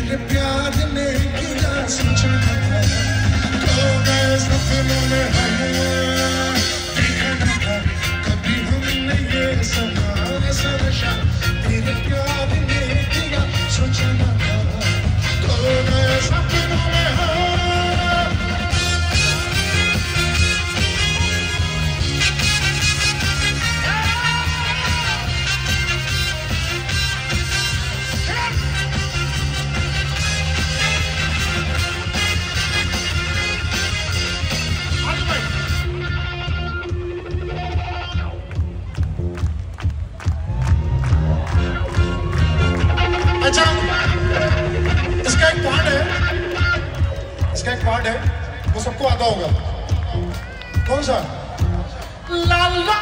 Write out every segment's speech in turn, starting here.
तेरे प्यार ने किया सोचना था, तो मैं सपनों में देखा न था कभी हमने ये समझा। तेरे प्यार ने किया सोचना था, तो मैं सपनों में एक पार्ट है वो सबको आता होगा। कौन सा? ला ला।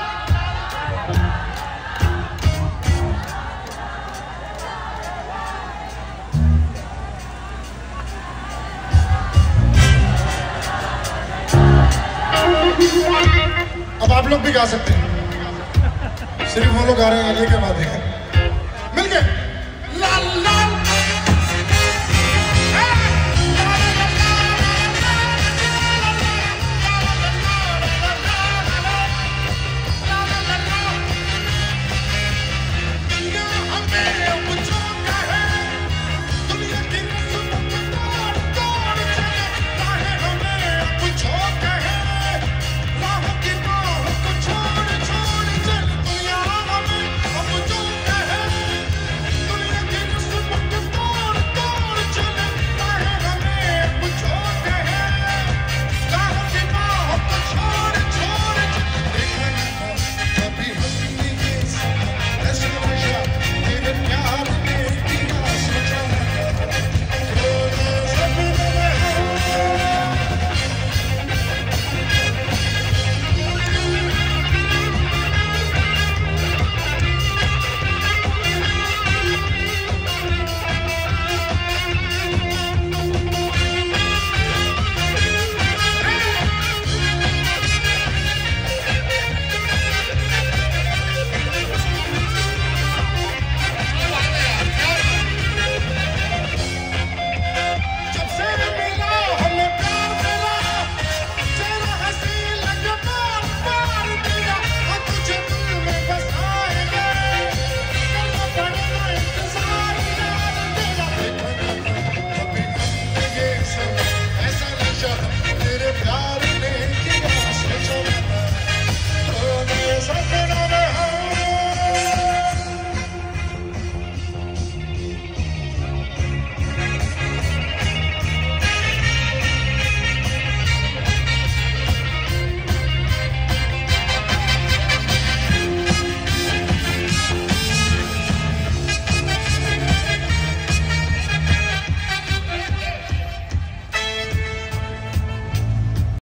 अब आप लोग भी गा सकते हैं, सिर्फ वो लोग गा रहे हैं, ये क्या बात है।